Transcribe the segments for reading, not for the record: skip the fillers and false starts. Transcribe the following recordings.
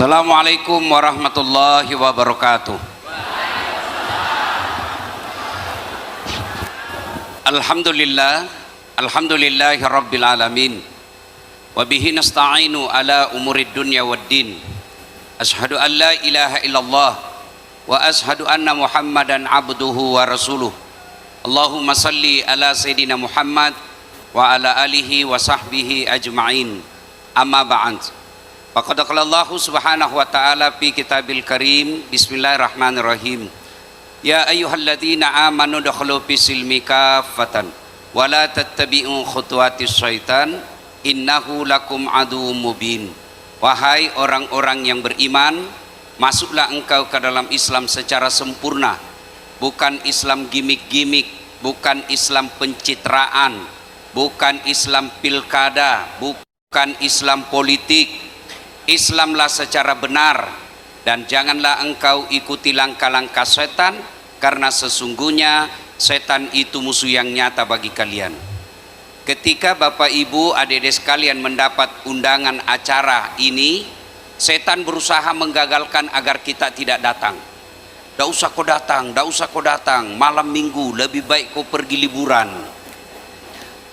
Assalamualaikum warahmatullahi wabarakatuh. Alhamdulillah, alhamdulillahi rabbil alamin. Wa bihi nasta'inu ala umurid dunya waddin. Ashhadu an la ilaha illallah wa ashhadu anna Muhammadan abduhu wa rasuluh. Allahumma salli ala sayyidina Muhammad wa ala alihi wa sahbihi ajma'in. Amma ba'd. Faqad qala Allah subhanahu wa ta'ala fi kitabil karim. Bismillahirrahmanirrahim. Ya ayyuhalladzina amanu dakhulu fis silmi kaffatan wa la tattabi'u khutuwatis syaitan innahu lakum aduwwum mubin. Wahai orang-orang yang beriman, masuklah engkau ke dalam Islam secara sempurna, bukan Islam gimik-gimik, bukan Islam pencitraan, bukan Islam pilkada, bukan Islam politik. Islamlah secara benar, dan janganlah engkau ikuti langkah-langkah setan, karena sesungguhnya setan itu musuh yang nyata bagi kalian. Ketika Bapak Ibu adik-adik sekalian mendapat undangan acara ini, setan berusaha menggagalkan agar kita tidak datang. Tidak usah kau datang, tidak usah kau datang, malam minggu lebih baik kau pergi liburan.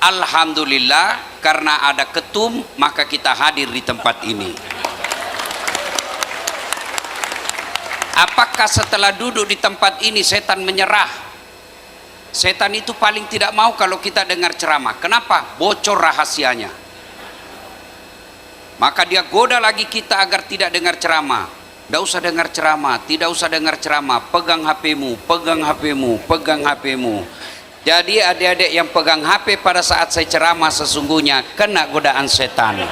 Alhamdulillah, karena ada ketum maka kita hadir di tempat ini. Apakah setelah duduk di tempat ini setan menyerah? Setan itu paling tidak mau kalau kita dengar ceramah. Kenapa? Bocor rahasianya. Maka dia goda lagi kita agar tidak dengar ceramah. Tidak usah dengar ceramah, tidak usah dengar ceramah. Pegang HP-mu, pegang HP-mu, pegang HP-mu. Jadi adik-adik yang pegang HP pada saat saya ceramah sesungguhnya kena godaan setan.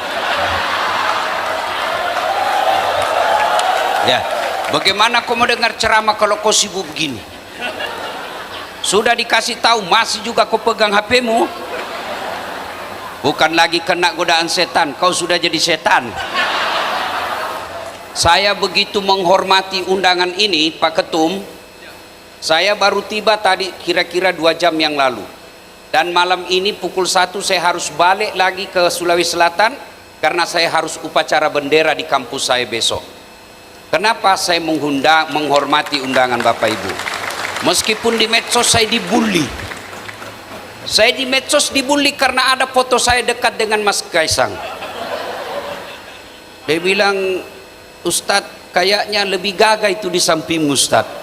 Ya. Bagaimana kau mau dengar ceramah kalau kau sibuk begini? Sudah dikasih tahu masih juga kau pegang HP-mu. Bukan lagi kena godaan setan, kau sudah jadi setan. Saya begitu menghormati undangan ini, Pak Ketum. Saya baru tiba tadi kira-kira 2 jam yang lalu. Dan malam ini pukul 1 saya harus balik lagi ke Sulawesi Selatan, karena saya harus upacara bendera di kampus saya besok. Kenapa saya menghormati undangan Bapak Ibu? Meskipun di medsos saya dibully. Saya di medsos dibully karena ada foto saya dekat dengan Mas Kaisang. Dia bilang, Ustadz kayaknya lebih gagah itu di samping Ustadz.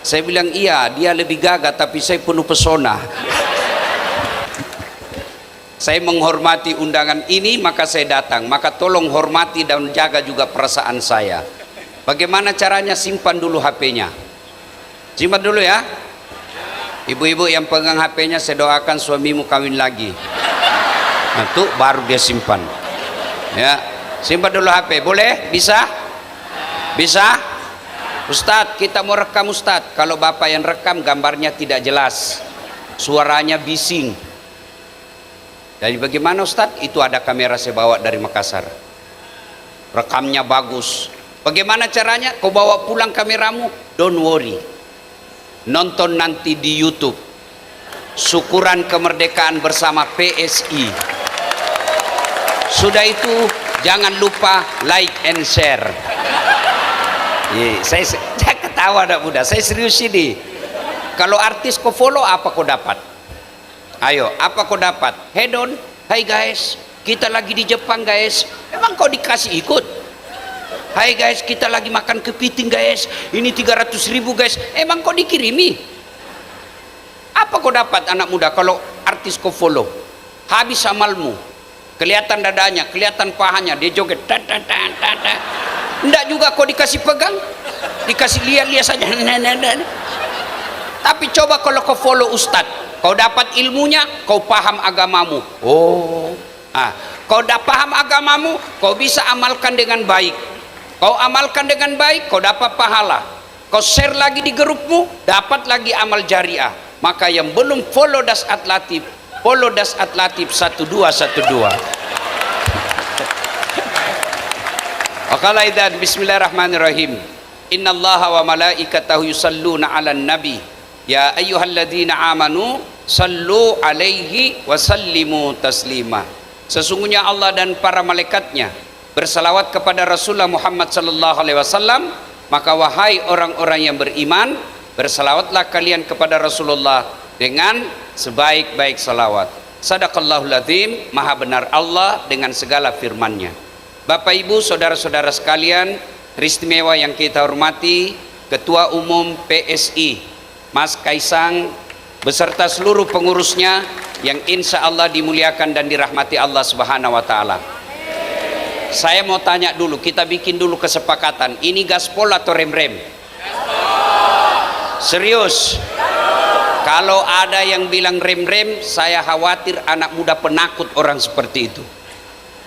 Saya bilang, iya dia lebih gagah tapi saya penuh pesona. Saya menghormati undangan ini maka saya datang. Maka tolong hormati dan jaga juga perasaan saya. Bagaimana caranya? Simpan dulu HP-nya. Simpan dulu ya. Ibu-ibu yang pegang HP-nya, saya doakan suamimu kawin lagi. Nah, tuh baru dia simpan. Ya, simpan dulu HP. Boleh? Bisa? Bisa? Ustadz, kita mau rekam Ustadz. Kalau Bapak yang rekam gambarnya tidak jelas, suaranya bising. Jadi bagaimana Ustadz? Itu ada kamera saya bawa dari Makassar. Rekamnya bagus. Bagaimana caranya? Kau bawa pulang kameramu, don't worry. Nonton nanti di YouTube. Syukuran kemerdekaan bersama PSI. Sudah itu jangan lupa like and share. Saya ketawa dak muda. Saya serius ini. Kalau artis kau follow apa kau dapat? Ayo, apa kau dapat? Head on. Hai guys, kita lagi di Jepang guys. Emang kau dikasih ikut? Hai guys, kita lagi makan kepiting guys. Ini 300.000 guys. Emang kau dikirimi? Apa kau dapat anak muda kalau artis kau follow? Habis amalmu. Kelihatan dadanya, kelihatan pahanya, dia joget. Enggak juga kau dikasih pegang, dikasih lihat-lihat saja. Tapi coba kalau kau follow Ustadz, kau dapat ilmunya, kau paham agamamu. Oh, kau dah paham agamamu, kau bisa amalkan dengan baik. Kau amalkan dengan baik, kau dapat pahala. Kau share lagi di grupmu, dapat lagi amal jariah. Maka yang belum follow Dasat Latif, follow Dasat Latif 1212. Waqalaidan bismillahirrahmanirrahim. Innallaha wa malaikatahu yusalluna 'alan nabi. Ya ayyuhalladzina amanu sallu alaihi wa sallimu taslima. Sesungguhnya Allah dan para malaikatnya bersalawat kepada Rasulullah Muhammad sallallahu alaihi wasallam, maka wahai orang-orang yang beriman, bersalawatlah kalian kepada Rasulullah dengan sebaik-baik salawat. Sadaqallahul azim, maha benar Allah dengan segala firman-Nya. Bapak Ibu, saudara-saudara sekalian, teristimewa yang kita hormati, Ketua Umum PSI Mas Kaisang beserta seluruh pengurusnya yang insya Allah dimuliakan dan dirahmati Allah Subhanahu wa Ta'ala. Saya mau tanya dulu, kita bikin dulu kesepakatan, ini gaspol atau rem-rem? Serius? Kalau ada yang bilang rem-rem, saya khawatir anak muda penakut orang seperti itu.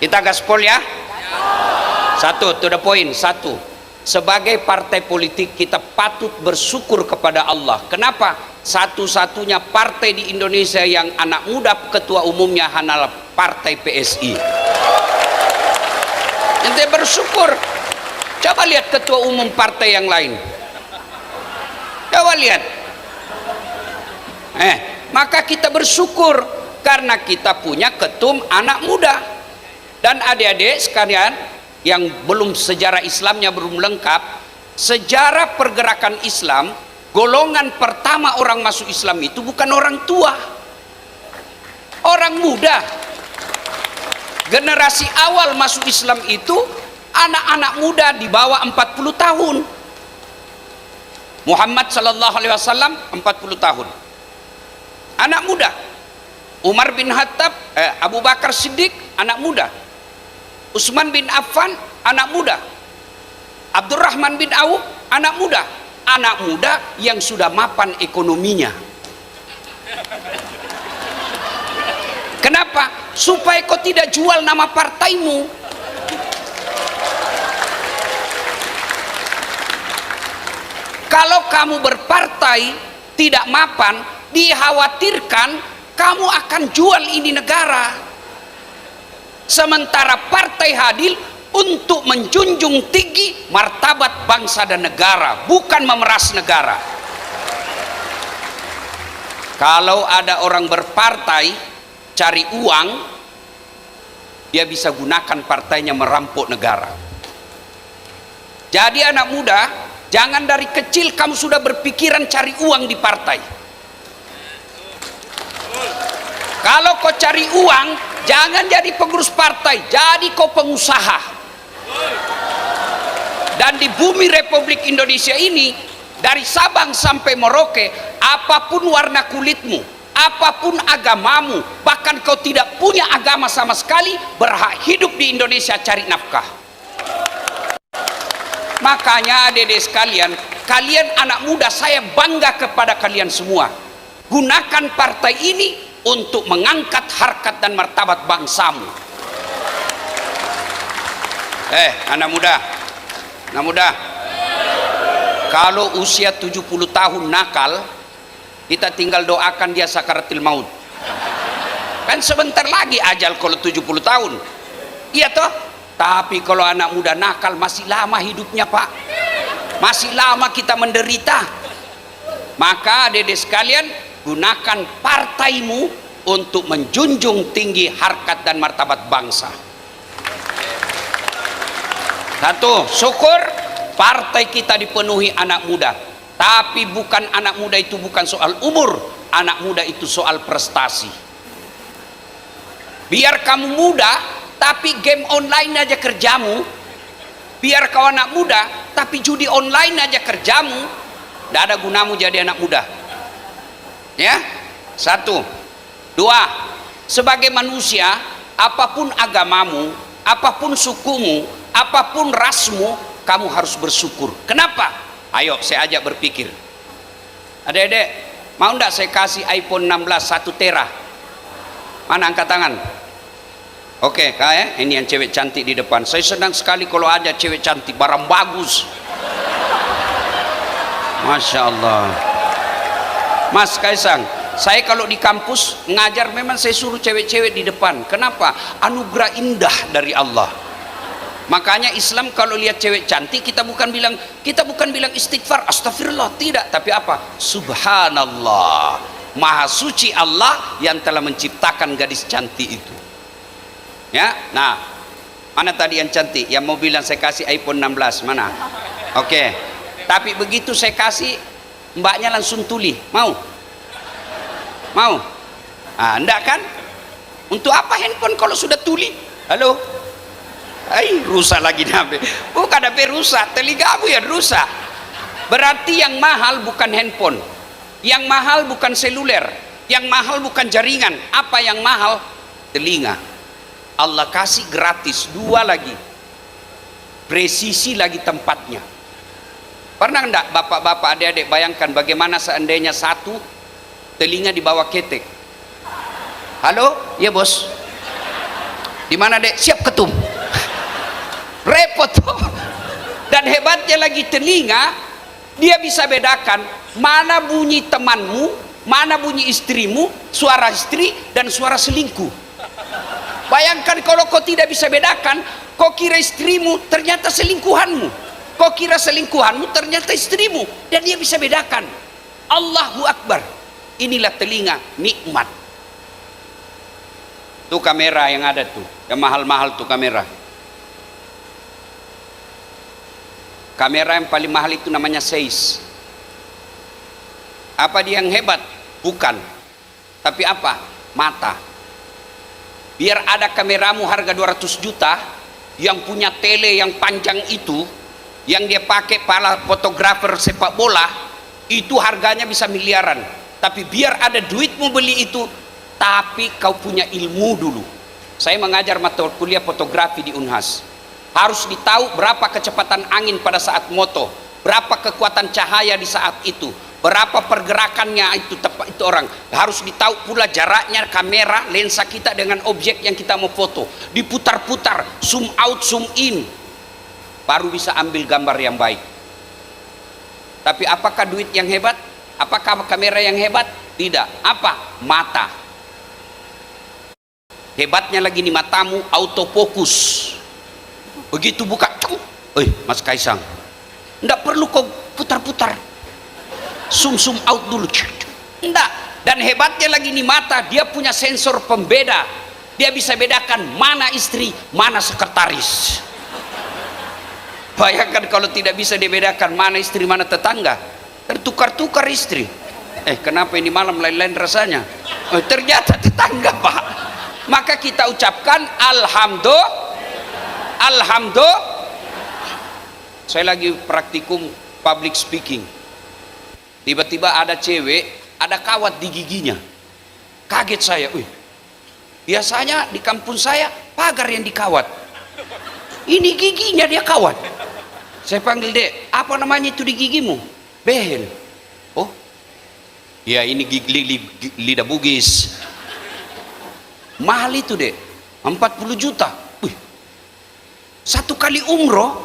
Kita gaspol ya? Satu, to the point. Satu, sebagai partai politik kita patut bersyukur kepada Allah. Kenapa? Satu-satunya partai di Indonesia yang anak muda ketua umumnya hanyalah partai PSI. Ente bersyukur. Coba lihat ketua umum partai yang lain. Coba lihat. Maka kita bersyukur karena kita punya ketum anak muda. Dan adik-adik sekalian yang belum sejarah Islamnya belum lengkap, sejarah pergerakan Islam, golongan pertama orang masuk Islam itu bukan orang tua, orang muda. Generasi awal masuk Islam itu anak-anak muda di bawah 40 tahun. Muhammad sallallahu alaihi wasallam 40 tahun. Anak muda. Umar bin Khattab, Abu Bakar Siddiq anak muda. Utsman bin Affan anak muda. Abdurrahman bin Auf anak muda. Anak muda yang sudah mapan ekonominya. Kenapa? Supaya kau tidak jual nama partaimu. Kalau kamu berpartai tidak mapan, dikhawatirkan kamu akan jual ini negara. Sementara partai hadir untuk menjunjung tinggi martabat bangsa dan negara, bukan memeras negara. Kalau ada orang berpartai cari uang, dia bisa gunakan partainya merampok negara. Jadi anak muda, jangan dari kecil kamu sudah berpikiran cari uang di partai. Kalau kau cari uang, jangan jadi pengurus partai, jadi kau pengusaha. Dan di bumi Republik Indonesia ini, dari Sabang sampai Merauke, apapun warna kulitmu, apapun agamamu, bahkan kau tidak punya agama sama sekali, berhak hidup di Indonesia cari nafkah. Makanya adik-adik sekalian, kalian anak muda, saya bangga kepada kalian semua. Gunakan partai ini untuk mengangkat harkat dan martabat bangsamu. Anak muda, kalau usia 70 tahun nakal, kita tinggal doakan dia sakaratil maut. Kan sebentar lagi ajal kalau 70 tahun. Iya toh? Tapi kalau anak muda nakal masih lama hidupnya, Pak. Masih lama kita menderita. Maka adik-adik sekalian, gunakan partaimu untuk menjunjung tinggi harkat dan martabat bangsa. Satu, syukur partai kita dipenuhi anak muda. Tapi bukan anak muda itu bukan soal umur, anak muda itu soal prestasi. Biar kamu muda tapi game online aja kerjamu, biar kau anak muda tapi judi online aja kerjamu, tidak ada gunamu jadi anak muda. Ya, satu. Dua, sebagai manusia, apapun agamamu, apapun sukumu, apapun rasmu, kamu harus bersyukur. Kenapa? Ayo saya ajak berpikir. Adik-adik, mau enggak saya kasih iPhone 16 1 tera? Mana angkat tangan? Oke, ini yang cewek cantik di depan. Saya senang sekali kalau ada cewek cantik, barang bagus. Masya Allah. Mas Kaisang, saya kalau di kampus ngajar memang saya suruh cewek-cewek di depan. Kenapa? Anugerah indah dari Allah. Makanya Islam kalau lihat cewek cantik kita bukan bilang istighfar, astagfirullah, tidak, tapi apa? Subhanallah, maha suci Allah yang telah menciptakan gadis cantik itu. Ya, nah, Mana tadi yang cantik? Yang mau bilang saya kasih iPhone 16, mana? Oke. Tapi begitu saya kasih, mbaknya langsung tuli. Mau? Mau? Ah, enggak kan? Untuk apa handphone kalau sudah tuli? Halo? Rusak lagi nabe. Bukan nabe rusak, telingamu yang rusak. Berarti yang mahal bukan handphone. Yang mahal bukan seluler. Yang mahal bukan jaringan. Apa yang mahal? Telinga. Allah kasih gratis, 2 lagi, presisi lagi tempatnya. Pernah enggak bapak-bapak, adik-adik bayangkan bagaimana seandainya satu telinga di bawah ketek? Halo, ya bos, di mana dek? Siap ketum. Repot tuh. Dan hebatnya lagi telinga, dia bisa bedakan mana bunyi temanmu, mana bunyi istrimu, suara istri dan suara selingkuh. Bayangkan kalau kau tidak bisa bedakan, kau kira istrimu ternyata selingkuhanmu, kau kira selingkuhanmu ternyata istrimu, dan dia bisa bedakan. Allahu Akbar. Inilah telinga nikmat. Tuh kamera yang ada tuh, yang mahal-mahal tuh kamera. Kamera yang paling mahal itu namanya Zeiss. Apa dia yang hebat? Bukan. Tapi apa? Mata. Biar ada kameramu harga 200 juta, yang punya tele yang panjang itu, yang dia pakai para fotografer sepak bola, itu harganya bisa miliaran. Tapi biar ada duitmu beli itu, tapi kau punya ilmu dulu. Saya mengajar mata kuliah fotografi di Unhas. Harus ditahu berapa kecepatan angin pada saat moto, berapa kekuatan cahaya di saat itu, berapa pergerakannya itu tepat itu orang. Harus ditahu pula jaraknya kamera lensa kita dengan objek yang kita mau foto, diputar-putar, zoom out zoom in, baru bisa ambil gambar yang baik. Tapi apakah duit yang hebat? Apakah kamera yang hebat? Tidak. Apa? Mata. Hebatnya lagi nih matamu autofokus. Begitu buka, Mas Kaisang, enggak perlu kau putar-putar, zoom out dulu, enggak. Dan hebatnya lagi nih mata, dia punya sensor pembeda, dia bisa bedakan mana istri, mana sekretaris. Bayangkan kalau tidak bisa dibedakan mana istri, mana tetangga, tertukar-tukar istri. Kenapa ini malam lain-lain rasanya? Ternyata tetangga, Pak. Maka kita ucapkan alhamdulillah. Saya lagi praktikum public speaking, tiba-tiba ada cewek ada kawat di giginya. Kaget saya. Biasanya di kampung saya pagar yang dikawat, ini giginya dia kawat. Saya panggil, dek, apa namanya itu di gigimu? Behel. Oh ya, ini gigi lidah bugis. Mahal itu, dek, 40 juta. Satu kali umroh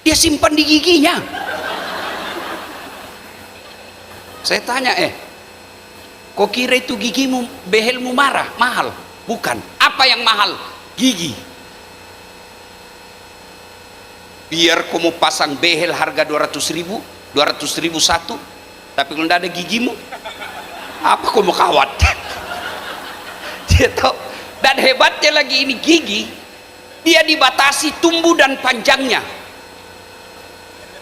dia simpan di giginya. Saya tanya, kok kira itu gigimu, behelmu mahal? Bukan. Apa yang mahal? Gigi. Biar kau mau pasang behel harga 200 ribu satu, tapi kalau tidak ada gigimu, apa kau mau kawat? Gitu. Dan hebatnya lagi ini gigi, dia dibatasi tumbuh dan panjangnya.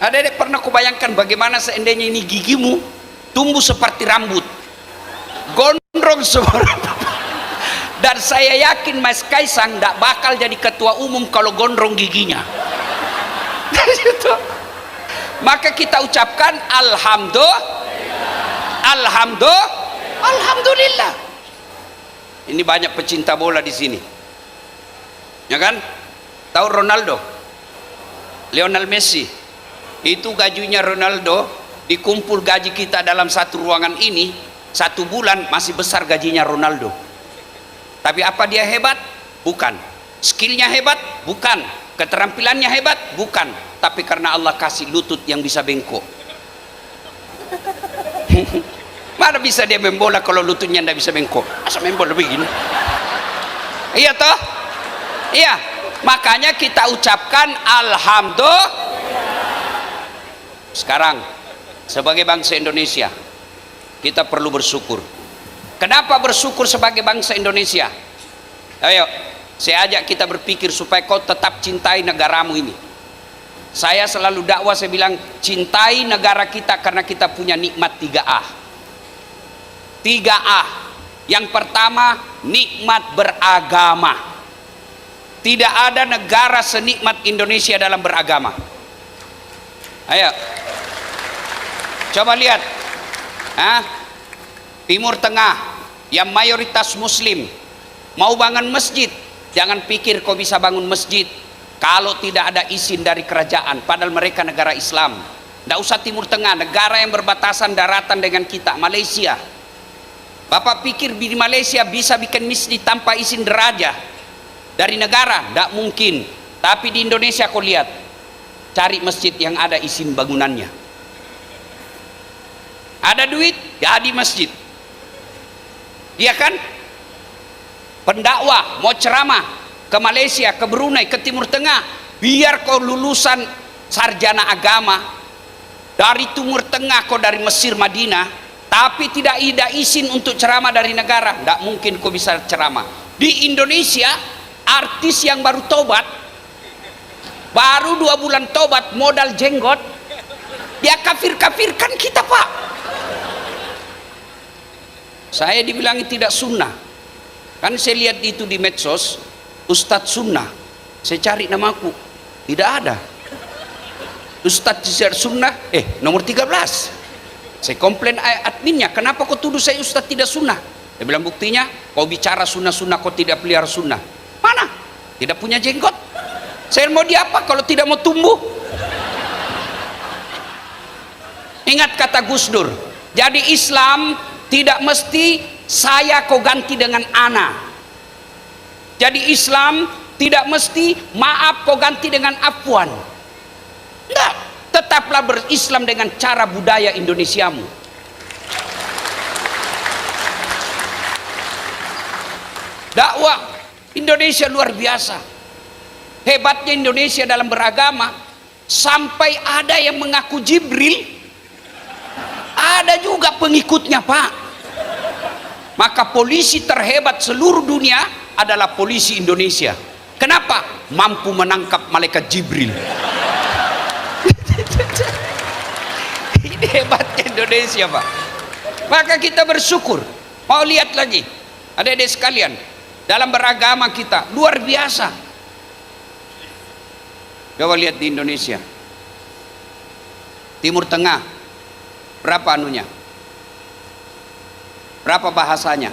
Ada pernah kau bayangkan bagaimana seandainya ini gigimu tumbuh seperti rambut, gondrong semua. Dan saya yakin Mas Kaisang tidak bakal jadi ketua umum kalau gondrong giginya. Maka kita ucapkan alhamdulillah. Ini banyak pecinta bola di sini, ya kan? Tahu Ronaldo, Lionel Messi? Itu gajinya Ronaldo dikumpul gaji kita dalam satu ruangan ini, 1 bulan masih besar gajinya Ronaldo. Tapi apa dia hebat? Bukan. Skillnya hebat? Bukan. Keterampilannya hebat? Bukan. Tapi karena Allah kasih lutut yang bisa bengkok. Mana bisa dia main bola kalau lututnya tidak bisa bengkok? Masa main bola begini? Iya toh? Iya. Makanya kita ucapkan alhamdulillah. Sekarang sebagai bangsa Indonesia kita perlu bersyukur. Kenapa bersyukur sebagai bangsa Indonesia? Ayo, Saya ajak kita berpikir supaya kau tetap cintai negaramu ini. Saya selalu dakwah, saya bilang cintai negara kita karena kita punya nikmat 3A. 3A. Yang pertama, nikmat beragama. Tidak ada negara senikmat Indonesia dalam beragama. Ayo, coba lihat, Timur Tengah yang mayoritas Muslim mau bangun masjid, jangan pikir kau bisa bangun masjid kalau tidak ada izin dari kerajaan. Padahal mereka negara Islam. Tidak usah Timur Tengah, negara yang berbatasan daratan dengan kita, Malaysia. Bapak pikir di Malaysia bisa bikin masjid tanpa izin raja dari negara? Tidak mungkin. Tapi di Indonesia kau lihat, cari masjid yang ada izin bangunannya. Ada duit, jadi masjid. Dia kan pendakwah mau ceramah ke Malaysia, ke Brunei, ke Timur Tengah, biar kau lulusan sarjana agama dari Timur Tengah, kau dari Mesir, Madinah, tapi tidak ada izin untuk ceramah dari negara, tidak mungkin kau bisa ceramah. Di Indonesia, artis yang baru tobat, baru 2 bulan tobat, modal jenggot, dia kafir-kafirkan kita, Pak. Saya dibilangi tidak sunnah. Kan saya lihat itu di medsos, Ustadz Sunnah. Saya cari namaku, tidak ada. Ustadz Sunnah, nomor 13. Saya komplain adminnya, kenapa kau tuduh saya Ustadz tidak sunnah? Dia bilang buktinya, kau bicara sunnah-sunnah, kau tidak pelihara sunnah. Mana? Tidak punya jenggot. Saya mau diapa kalau tidak mau tumbuh? Ingat kata Gus Dur, jadi Islam tidak mesti saya kau ganti dengan ana. Jadi Islam tidak mesti maaf kau ganti dengan afwan. Enggak, tetaplah berislam dengan cara budaya Indonesiamu. Dakwah Indonesia luar biasa. Hebatnya Indonesia dalam beragama, sampai ada yang mengaku Jibril, ada juga pengikutnya, Pak. Maka polisi terhebat seluruh dunia adalah polisi Indonesia. Kenapa? Mampu menangkap malaikat Jibril. Ini hebatnya Indonesia, Pak. Maka kita bersyukur. Mau lihat lagi, adik-adik sekalian, dalam beragama kita luar biasa. Coba lihat di Indonesia, Timur Tengah, berapa anunya? Berapa bahasanya?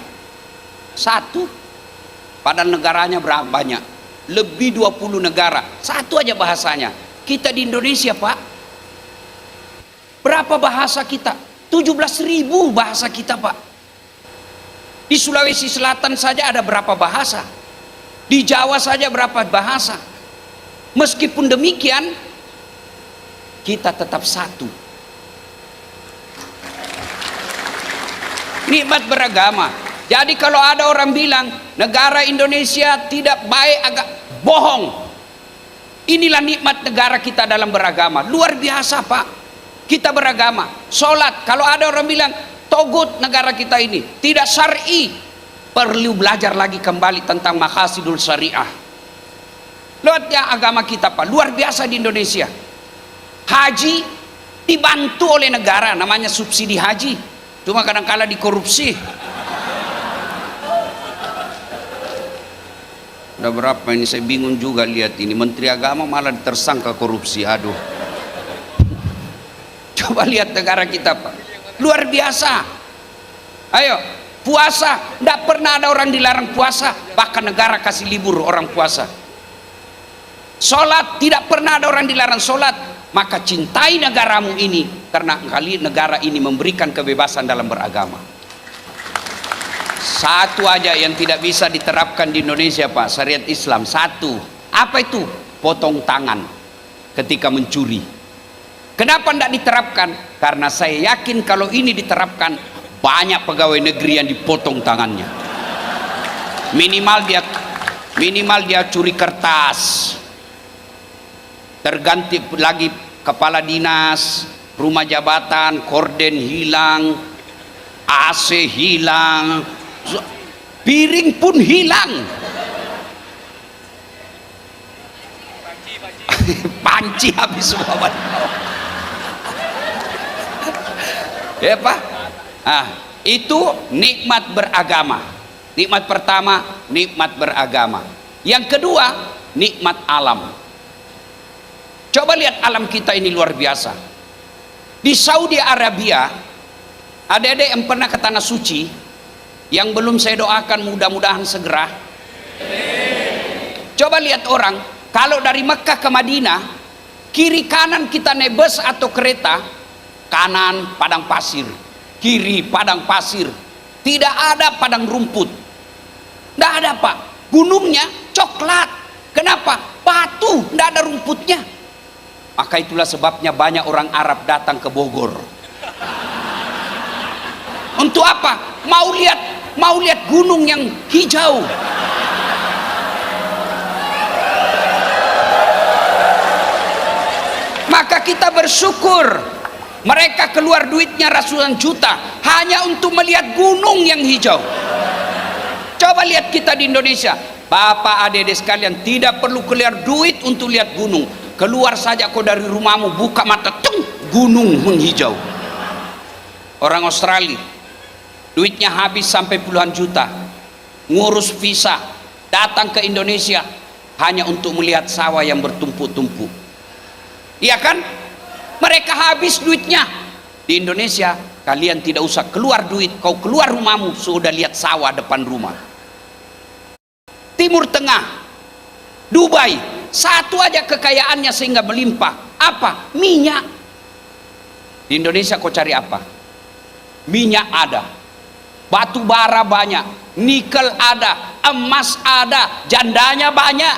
1. Padahal negaranya berapa banyak? Lebih 20 negara. 1 aja bahasanya. Kita di Indonesia, Pak, berapa bahasa kita? 17.000 bahasa kita, Pak. Di Sulawesi Selatan saja ada berapa bahasa? Di Jawa saja berapa bahasa? Meskipun demikian, kita tetap satu. Nikmat beragama. Jadi kalau ada orang bilang negara Indonesia tidak baik, agak bohong. Inilah nikmat negara kita dalam beragama. Luar biasa, Pak. Kita beragama, sholat. Kalau ada orang bilang togut negara kita ini tidak syar'i, perlu belajar lagi kembali tentang maqasidul syariah. Lihat ya agama kita, Pak, luar biasa di Indonesia. Haji dibantu oleh negara, namanya subsidi haji. Cuma kadang-kala dikorupsi. Udah berapa ini, saya bingung juga lihat ini. Menteri Agama malah tersangka korupsi. Aduh. Coba lihat negara kita, Pak. Luar biasa. Ayo, puasa. Tidak pernah ada orang dilarang puasa. Bahkan negara kasih libur orang puasa. Sholat, tidak pernah ada orang dilarang sholat. Maka cintai negaramu ini, karena kali negara ini memberikan kebebasan dalam beragama. Satu aja yang tidak bisa diterapkan di Indonesia, Pak, syariat Islam. 1. Apa itu? Potong tangan ketika mencuri. Kenapa tidak diterapkan? Karena saya yakin kalau ini diterapkan, banyak pegawai negeri yang dipotong tangannya. Minimal dia curi kertas, terganti lagi kepala dinas, rumah jabatan, korden hilang, AC hilang, piring pun hilang. Panci habis semua baju. Ya Pak. Ah, itu nikmat beragama. Nikmat pertama, nikmat beragama. Yang kedua, nikmat alam. Coba lihat alam kita ini luar biasa. Di Saudi Arabia, adik-adik yang pernah ke tanah suci, yang belum saya doakan mudah-mudahan segera. Coba lihat orang, kalau dari Mekah ke Madinah, kiri kanan kita naik bus atau kereta, kanan padang pasir, kiri padang pasir, tidak ada padang rumput, tidak ada Pak. Gunungnya coklat. Kenapa? Batu, tidak ada rumputnya. Maka itulah sebabnya banyak orang Arab datang ke Bogor. Untuk apa? Mau lihat gunung yang hijau. Maka kita bersyukur mereka keluar duitnya ratusan juta hanya untuk melihat gunung yang hijau. Coba lihat kita di Indonesia, bapak adik-adik sekalian, tidak perlu keluar duit untuk lihat gunung. Keluar saja kau dari rumahmu, buka mata, tung, gunung menghijau. Orang Australia duitnya habis sampai puluhan juta, ngurus visa, datang ke Indonesia hanya untuk melihat sawah yang bertumpuk-tumpuk. Iya kan? Mereka habis duitnya. Di Indonesia kalian tidak usah keluar duit, kau keluar rumahmu sudah lihat sawah depan rumah. Timur Tengah, Dubai, satu aja kekayaannya sehingga melimpah. Apa? Minyak. Di Indonesia kau cari apa? Minyak ada, batu bara banyak, nikel ada, emas ada, jandanya banyak.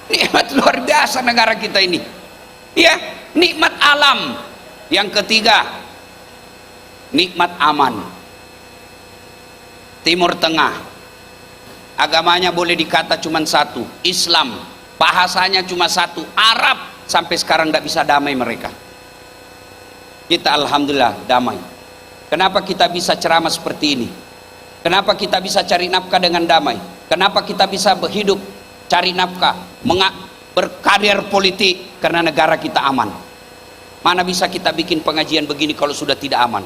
Nikmat luar biasa negara kita ini. Ya, nikmat alam. Yang ketiga, nikmat aman. Timur Tengah, agamanya boleh dikata cuma satu, Islam. Bahasanya cuma satu, Arab. Sampai sekarang tidak bisa damai mereka. Kita alhamdulillah damai. Kenapa kita bisa ceramah seperti ini? Kenapa kita bisa cari nafkah dengan damai? Kenapa kita bisa berhidup, cari nafkah, berkarir politik? Karena negara kita aman. Mana bisa kita bikin pengajian begini kalau sudah tidak aman?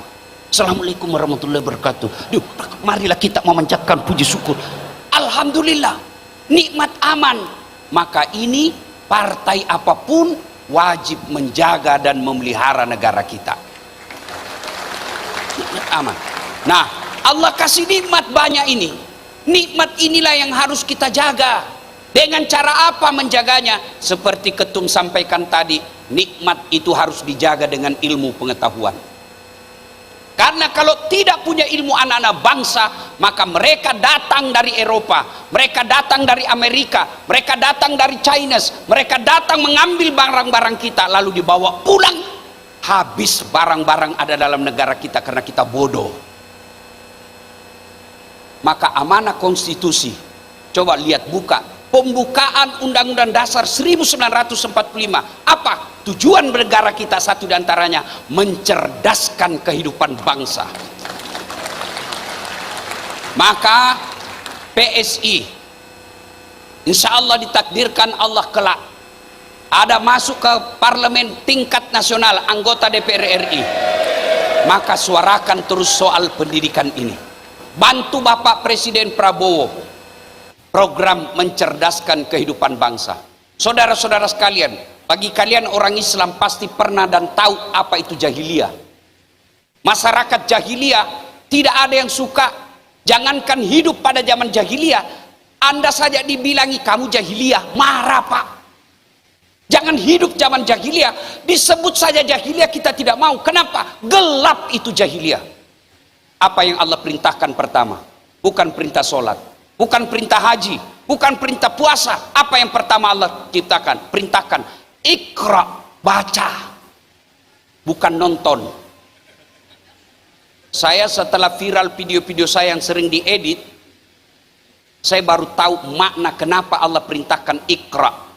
Assalamualaikum warahmatullahi wabarakatuh. Duh, marilah kita memanjatkan puji syukur. Alhamdulillah, nikmat aman. Maka ini partai apapun wajib menjaga dan memelihara negara kita. Nikmat aman. Nah, Allah kasih nikmat banyak ini. Nikmat inilah yang harus kita jaga. Dengan cara apa menjaganya? Seperti ketum sampaikan tadi, nikmat itu harus dijaga dengan ilmu pengetahuan. Karena kalau tidak punya ilmu anak-anak bangsa, maka mereka datang dari Eropa, mereka datang dari Amerika, mereka datang dari China, mereka datang mengambil barang-barang kita lalu dibawa pulang. Habis barang-barang ada dalam negara kita karena kita bodoh. Maka amanah konstitusi, coba lihat, buka pembukaan Undang-Undang Dasar 1945. Apa tujuan negara kita? Satu diantaranya mencerdaskan kehidupan bangsa. Maka PSI insya Allah ditakdirkan Allah kelak ada masuk ke parlemen tingkat nasional, anggota DPR RI, maka suarakan terus soal pendidikan ini. Bantu Bapak Presiden Prabowo program mencerdaskan kehidupan bangsa. Saudara-saudara sekalian, bagi kalian orang Islam pasti pernah dan tahu apa itu jahiliyah. Masyarakat jahiliyah tidak ada yang suka. Jangankan hidup pada zaman jahiliyah, Anda saja dibilangi kamu jahiliyah, marah Pak. Jangan hidup zaman jahiliyah, disebut saja jahiliyah kita tidak mau. Kenapa? Gelap itu jahiliyah. Apa yang Allah perintahkan pertama? Bukan perintah sholat, bukan perintah haji, bukan perintah puasa. Apa yang pertama Allah ciptakan? Perintahkan Iqra, baca, bukan nonton. Saya setelah viral video-video saya yang sering diedit, saya baru tahu makna kenapa Allah perintahkan Iqra.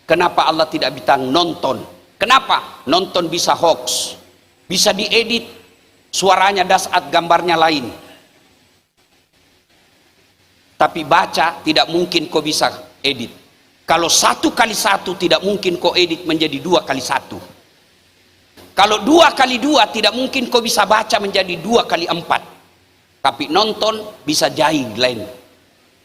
Kenapa Allah tidak bilang nonton? Kenapa? Nonton bisa hoax, bisa diedit, suaranya dasar, gambarnya lain. Tapi baca tidak mungkin kau bisa edit. Kalau 1 kali 1 tidak mungkin kau edit menjadi 2 kali 1. Kalau 2 kali 2 tidak mungkin kau bisa baca menjadi 2 kali 4. Tapi nonton bisa jadi lain.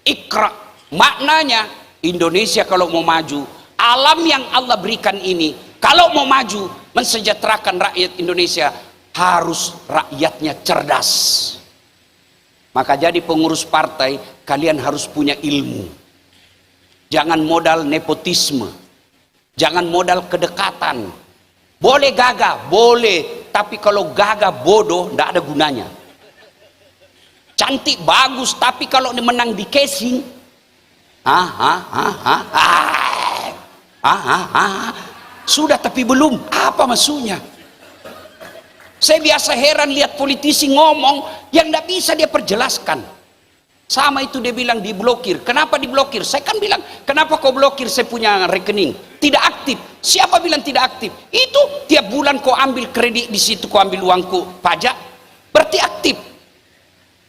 Iqra, maknanya Indonesia kalau mau maju, alam yang Allah berikan ini, kalau mau maju mensejahterakan rakyat Indonesia, harus rakyatnya cerdas. Maka jadi pengurus partai, kalian harus punya ilmu. Jangan modal nepotisme, jangan modal kedekatan. Boleh gagah, boleh, tapi kalau gagah bodoh tidak ada gunanya. Cantik bagus, tapi kalau menang di casing, sudah tapi belum, apa maksudnya? Saya biasa heran lihat politisi ngomong yang tidak bisa dia perjelaskan. Sama itu dia bilang diblokir. Kenapa diblokir? Saya kan bilang, kenapa kau blokir? Saya punya rekening tidak aktif. Siapa bilang tidak aktif? Itu tiap bulan kau ambil kredit di situ, kau ambil uangku pajak, berarti aktif.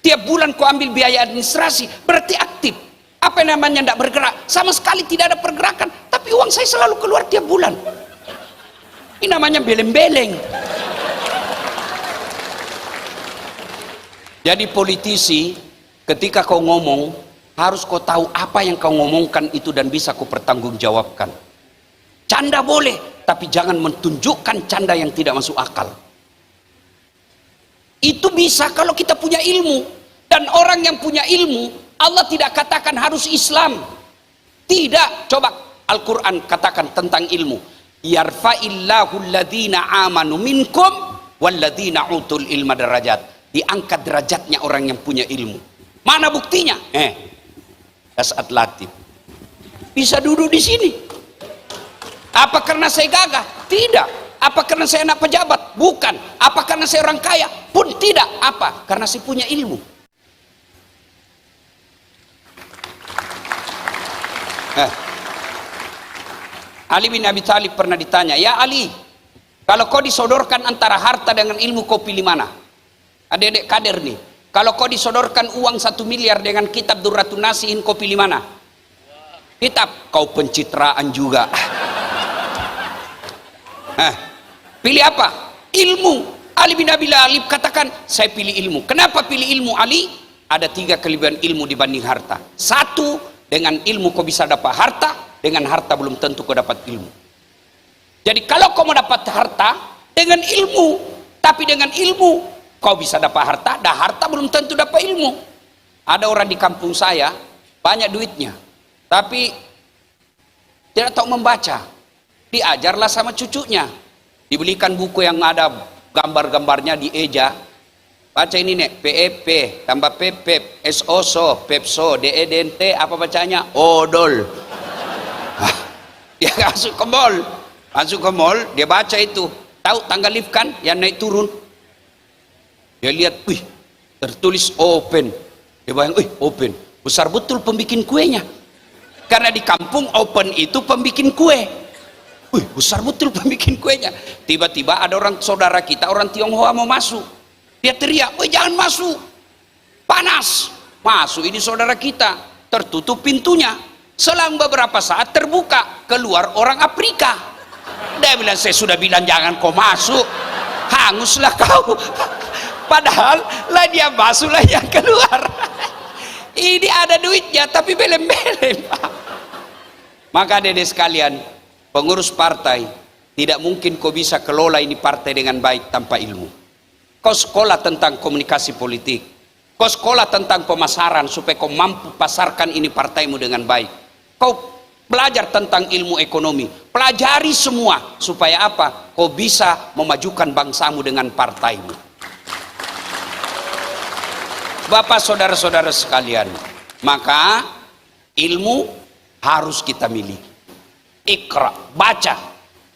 Tiap bulan kau ambil biaya administrasi, berarti aktif. Apa namanya tidak bergerak? Sama sekali tidak ada pergerakan, tapi uang saya selalu keluar tiap bulan. Ini namanya beleng-beleng. Jadi politisi, ketika kau ngomong, harus kau tahu apa yang kau ngomongkan itu dan bisa kau pertanggungjawabkan. Canda boleh, tapi jangan menunjukkan canda yang tidak masuk akal. Itu bisa kalau kita punya ilmu. Dan orang yang punya ilmu, Allah tidak katakan harus Islam. Tidak. Coba Al-Quran katakan tentang ilmu. Yarfa'illahu alladhina amanu minkum walladhina utul ilma darajat. Diangkat derajatnya orang yang punya ilmu. Mana buktinya? Dasat Latif bisa duduk di sini. Apa karena saya gagah? Tidak. Apa karena saya anak pejabat? Bukan. Apa karena saya orang kaya? Pun tidak. Apa? Karena saya punya ilmu. Ali bin Abi Thalib pernah ditanya, ya Ali, kalau kau disodorkan antara harta dengan ilmu, kau pilih mana? Adik-adik kader nih, kalau kau disodorkan uang 1 miliar dengan kitab Durratun Nasihin, kau pilih mana? Kitab. Kau pencitraan juga. Pilih apa? Ilmu. Ali bin Abi Thalib katakan, saya pilih ilmu. Kenapa pilih ilmu Ali? Ada 3 kelebihan ilmu dibanding harta. 1, dengan ilmu kau bisa dapat harta, dengan harta belum tentu kau dapat ilmu. Jadi kalau kau mau dapat harta dengan ilmu, tapi dengan ilmu kau bisa dapat harta, dah harta belum tentu dapat ilmu. Ada orang di kampung saya banyak duitnya, tapi tidak tahu membaca. Diajarlah sama cucunya, dibelikan buku yang ada gambar-gambarnya di eja. Baca ini nek, PEP tambah PEP, SOSO, PEPSO, DEDNT, apa bacanya? Odol. Dia masuk ke mall, dia baca itu. Tahu tanggal lift kan yang naik turun? Dia lihat, wih, tertulis open. Dia bayang, wih, open. Besar betul pembikin kuenya. Karena di kampung open itu pembikin kue. Wih, besar betul pembikin kuenya. Tiba-tiba ada orang saudara kita, orang Tionghoa mau masuk. Dia teriak, wih, jangan masuk. Panas. Masuk ini saudara kita. Tertutup pintunya. Selang beberapa saat terbuka. Keluar orang Afrika. Dia bilang, saya sudah bilang jangan kau masuk. Hanguslah kau. Padahal lah dia masuk lah yang keluar. Ini ada duitnya tapi belem-belem. Maka adik-adik sekalian, pengurus partai, tidak mungkin kau bisa kelola ini partai dengan baik tanpa ilmu. Kau sekolah tentang komunikasi politik, kau sekolah tentang pemasaran supaya kau mampu pasarkan ini partaimu dengan baik. Kau belajar tentang ilmu ekonomi, pelajari semua supaya apa? Kau bisa memajukan bangsamu dengan partaimu. Bapak saudara-saudara sekalian, maka ilmu harus kita miliki. Iqra, baca.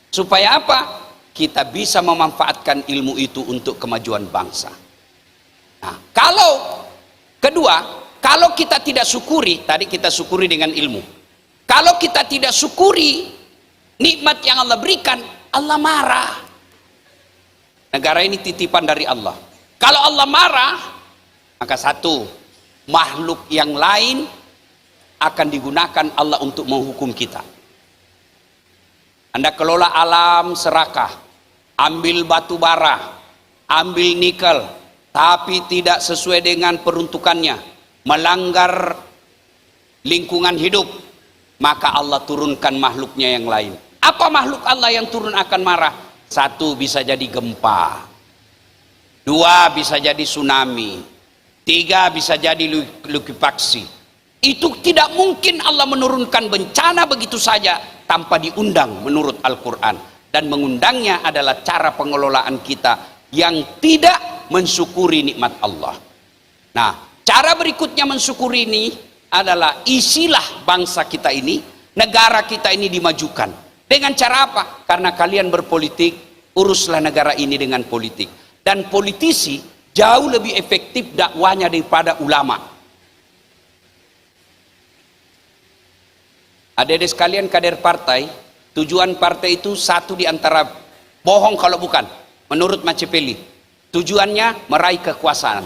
Supaya apa? Kita bisa memanfaatkan ilmu itu untuk kemajuan bangsa. Nah, kalau kedua, kalau kita tidak syukuri, tadi kita syukuri dengan ilmu. Kalau kita tidak syukuri nikmat yang Allah berikan, Allah marah. Negara ini titipan dari Allah. Kalau Allah marah, maka 1, makhluk yang lain akan digunakan Allah untuk menghukum kita. Anda kelola alam serakah, ambil batu bara, ambil nikel, tapi tidak sesuai dengan peruntukannya, melanggar lingkungan hidup, maka Allah turunkan makhluknya yang lain. Apa makhluk Allah yang turun akan marah? Satu, bisa jadi gempa. Dua, bisa jadi tsunami. Tiga, bisa jadi likuifaksi. Itu tidak mungkin Allah menurunkan bencana begitu saja tanpa diundang menurut Al-Quran. Dan mengundangnya adalah cara pengelolaan kita yang tidak mensyukuri nikmat Allah. Nah, cara berikutnya mensyukuri ini adalah isilah bangsa kita ini, negara kita ini dimajukan. Dengan cara apa? Karena kalian berpolitik, uruslah negara ini dengan politik. Dan politisi jauh lebih efektif dakwanya daripada ulama. Adik-adik sekalian, kader partai, tujuan partai itu satu di antara bohong kalau bukan, menurut Machiavelli. Tujuannya meraih kekuasaan.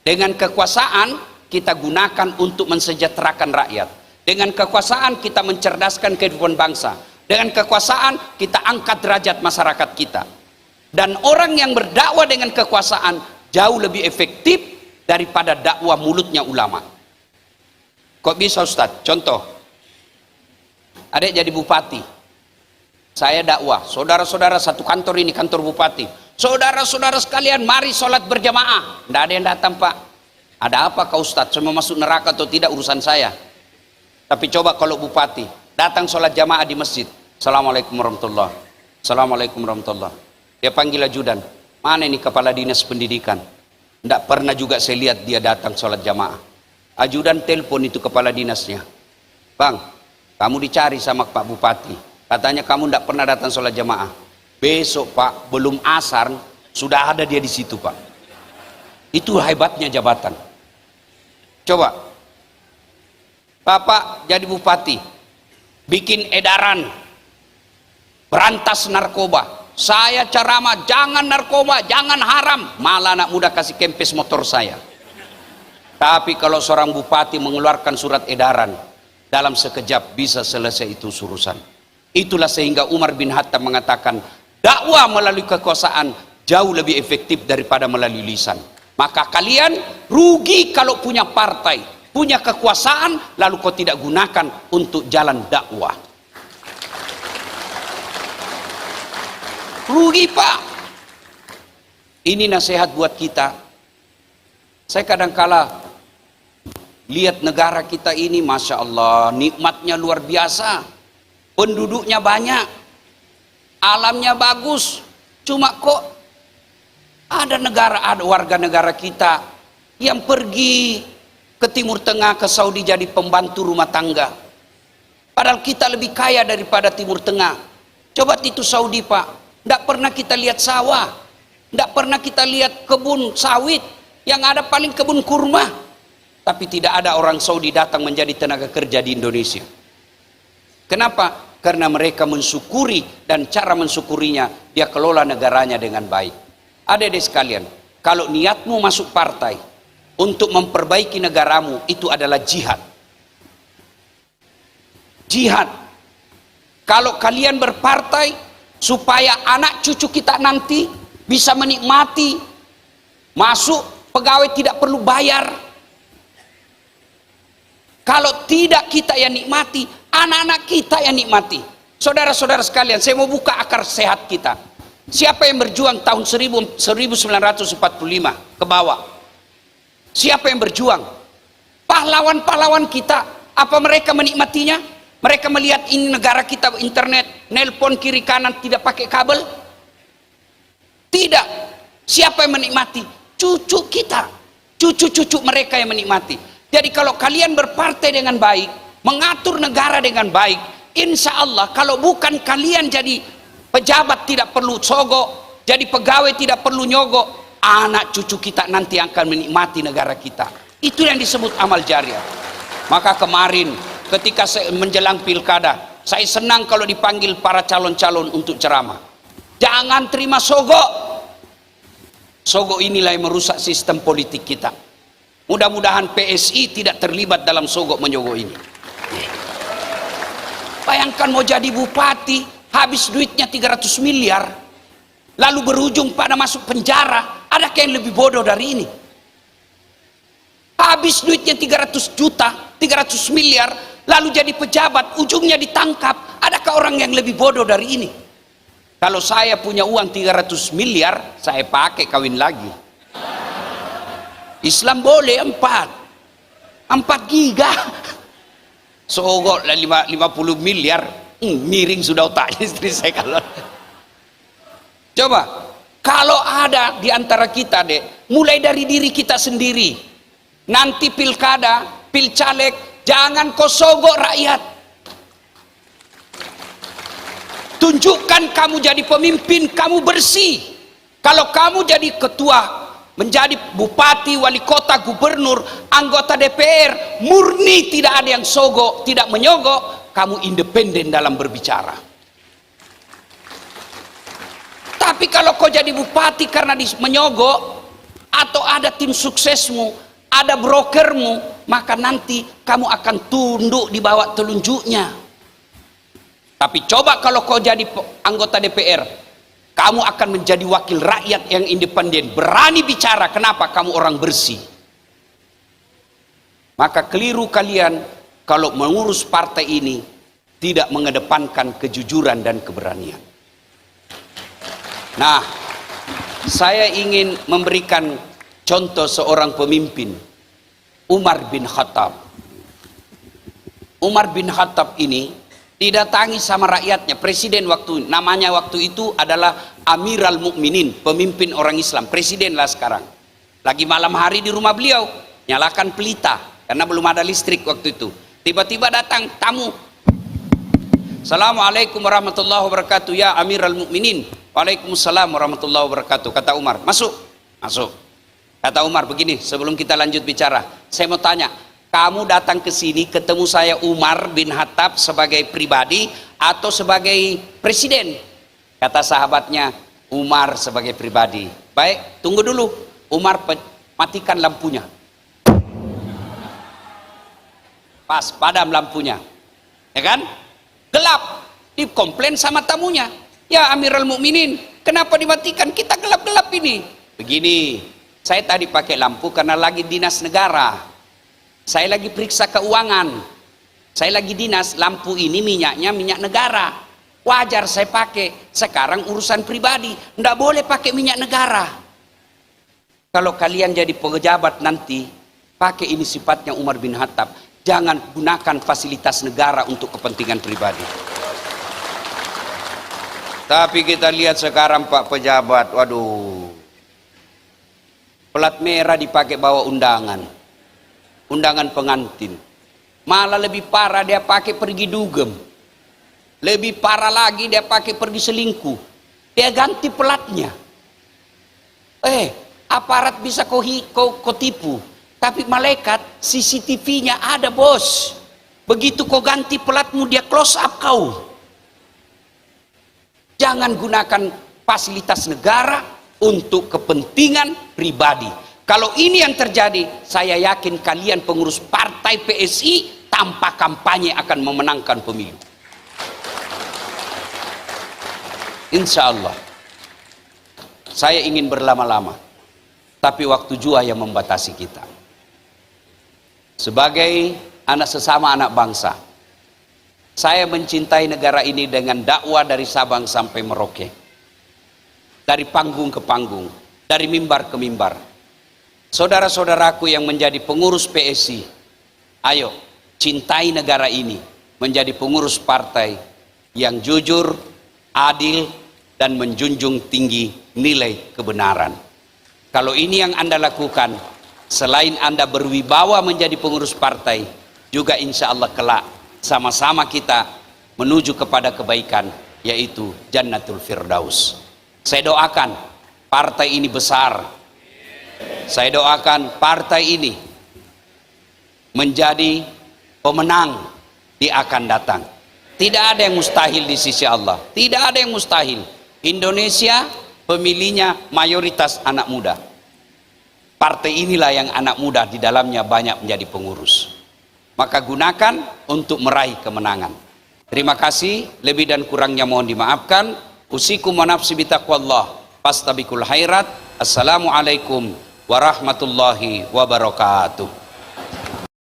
Dengan kekuasaan kita gunakan untuk mensejahterakan rakyat. Dengan kekuasaan kita mencerdaskan kehidupan bangsa. Dengan kekuasaan kita angkat derajat masyarakat kita. Dan orang yang berdakwah dengan kekuasaan jauh lebih efektif daripada dakwah mulutnya ulama. Kok bisa Ustadz? Contoh, adik jadi bupati, saya dakwah, saudara-saudara satu kantor ini kantor bupati, saudara-saudara sekalian mari sholat berjamaah. Tidak ada yang datang Pak. Ada apa kau Ustadz? Saya mau masuk neraka atau tidak urusan saya. Tapi coba kalau bupati datang sholat jamaah di masjid, Assalamualaikum warahmatullahi, Assalamualaikum warahmatullahi. Dia panggil ajudan, mana ini kepala dinas pendidikan? Tidak pernah juga saya lihat dia datang sholat jamaah. Ajudan telepon itu kepala dinasnya, Bang, kamu dicari sama Pak Bupati, katanya kamu tidak pernah datang sholat jamaah. Besok Pak, belum asar sudah ada dia di situ Pak. Itu hebatnya jabatan. Coba Bapak jadi bupati, bikin edaran berantas narkoba. Saya ceramah jangan narkoba, jangan haram, malah anak muda kasih kempes motor saya. Tapi kalau seorang bupati mengeluarkan surat edaran, dalam sekejap bisa selesai itu urusan. Itulah sehingga Umar bin Khattab mengatakan dakwah melalui kekuasaan jauh lebih efektif daripada melalui lisan. Maka kalian rugi kalau punya partai, punya kekuasaan lalu kau tidak gunakan untuk jalan dakwah. Rugi Pak. Ini nasihat buat kita. Saya kadangkala lihat negara kita ini, Masya Allah, nikmatnya luar biasa, penduduknya banyak, alamnya bagus, cuma kok ada warga negara kita yang pergi ke Timur Tengah, ke Saudi jadi pembantu rumah tangga. Padahal kita lebih kaya daripada Timur Tengah. Coba itu Saudi Pak, tidak pernah kita lihat sawah, tidak pernah kita lihat kebun sawit, yang ada paling kebun kurma. Tapi tidak ada orang Saudi datang menjadi tenaga kerja di Indonesia. Kenapa? Karena mereka mensyukuri, dan cara mensyukurinya dia kelola negaranya dengan baik. Adik-adik sekalian, kalau niatmu masuk partai untuk memperbaiki negaramu, itu adalah jihad. Jihad. Kalau kalian berpartai supaya anak cucu kita nanti bisa menikmati, masuk pegawai tidak perlu bayar. Kalau tidak kita yang nikmati, anak-anak kita yang nikmati. Saudara-saudara sekalian, saya mau buka akar sehat kita. Siapa yang berjuang tahun 1945 ke bawah? Siapa yang berjuang? Pahlawan-pahlawan kita. Apa mereka menikmatinya? Mereka melihat ini negara kita internet, nelpon kiri kanan tidak pakai kabel? Tidak. Siapa yang menikmati? Cucu kita, cucu-cucu mereka yang menikmati. Jadi kalau kalian berpartai dengan baik, mengatur negara dengan baik, insya Allah kalau bukan kalian jadi pejabat tidak perlu sogok, jadi pegawai tidak perlu nyogok, anak cucu kita nanti akan menikmati negara kita. Itu yang disebut amal jariah. Maka kemarin ketika saya menjelang pilkada, saya senang kalau dipanggil para calon-calon untuk ceramah. Jangan terima sogok. Sogok inilah yang merusak sistem politik kita. Mudah-mudahan PSI tidak terlibat dalam sogok menyogok ini. Bayangkan mau jadi bupati, habis duitnya 300 miliar, lalu berujung pada masuk penjara. Adakah yang lebih bodoh dari ini? Habis duitnya 300 juta, 300 miliar, lalu jadi pejabat, ujungnya ditangkap. Adakah orang yang lebih bodoh dari ini? Kalau saya punya uang 300 miliar, saya pakai kawin lagi. Islam boleh 4 giga. Sogok 50 miliar, miring sudah otaknya istri saya kalau. Coba, kalau ada di antara kita deh, mulai dari diri kita sendiri, nanti pilkada, pilcaleg, jangan kau sogok rakyat. Tunjukkan kamu jadi pemimpin, kamu bersih. Kalau kamu jadi ketua, menjadi bupati, wali kota, gubernur, anggota DPR, murni tidak ada yang sogok, tidak menyogok, kamu independen dalam berbicara. Tapi kalau kau jadi bupati karena menyogok, atau ada tim suksesmu, ada brokermu, maka nanti kamu akan tunduk di bawah telunjuknya. Tapi coba kalau kau jadi anggota DPR, kamu akan menjadi wakil rakyat yang independen, berani bicara. Kenapa? Kamu orang bersih. Maka keliru kalian kalau mengurus partai ini tidak mengedepankan kejujuran dan keberanian. Nah, saya ingin memberikan contoh seorang pemimpin, Umar bin Khattab. Umar bin Khattab ini didatangi sama rakyatnya, presiden namanya waktu itu adalah Amiral Mukminin, pemimpin orang Islam, presiden lah sekarang. Lagi malam hari di rumah beliau, nyalakan pelita karena belum ada listrik waktu itu. Tiba-tiba datang tamu. Assalamualaikum warahmatullahi wabarakatuh ya Amiral Mukminin. Waalaikumsalam warahmatullahi wabarakatuh. Kata Umar, masuk. Kata Umar, begini, sebelum kita lanjut bicara, saya mau tanya, kamu datang ke sini ketemu saya Umar bin Khattab sebagai pribadi atau sebagai presiden? Kata sahabatnya, Umar sebagai pribadi. Baik, tunggu dulu. Umar matikan lampunya. Pas padam lampunya. Ya kan? Gelap. Dikomplain sama tamunya. Ya Amirul Mukminin, kenapa dimatikan? Kita gelap-gelap ini. Begini, saya tadi pakai lampu karena lagi dinas negara. Saya lagi periksa keuangan, saya lagi dinas, lampu ini minyaknya minyak negara, wajar saya pakai. Sekarang urusan pribadi, ndak boleh pakai minyak negara. Kalau kalian jadi pejabat nanti, pakai ini sifatnya Umar bin Khattab, jangan gunakan fasilitas negara untuk kepentingan pribadi. Tapi kita lihat sekarang Pak pejabat, waduh, plat merah dipakai bawa undangan pengantin, malah lebih parah dia pakai pergi dugem, lebih parah lagi dia pakai pergi selingkuh, dia ganti pelatnya. Aparat bisa kau tipu, tapi malaikat CCTV-nya ada bos. Begitu kau ganti pelatmu dia close up kau. Jangan gunakan fasilitas negara untuk kepentingan pribadi. Kalau ini yang terjadi, saya yakin kalian pengurus partai PSI tanpa kampanye akan memenangkan pemilu. Insya Allah. Saya ingin berlama-lama, tapi waktu jua yang membatasi kita. Sebagai sesama anak bangsa, saya mencintai negara ini dengan dakwah dari Sabang sampai Merauke, dari panggung ke panggung, dari mimbar ke mimbar. Saudara-saudaraku yang menjadi pengurus PSI, ayo cintai negara ini, menjadi pengurus partai yang jujur, adil, dan menjunjung tinggi nilai kebenaran. Kalau ini yang Anda lakukan, selain Anda berwibawa menjadi pengurus partai, juga insya Allah kelak sama-sama kita menuju kepada kebaikan, yaitu Jannatul Firdaus. Saya doakan partai ini besar. Saya doakan partai ini menjadi pemenang di akan datang. Tidak ada yang mustahil di sisi Allah. Tidak ada yang mustahil. Indonesia pemilihnya mayoritas anak muda. partai inilah yang anak muda di dalamnya banyak menjadi pengurus. Maka gunakan untuk meraih kemenangan. Terima kasih, lebih dan kurangnya mohon dimaafkan. Usikum wa nafsi bitaqwallah, fastabikul khairat. Assalamualaikum warahmatullahi wabarakatuh.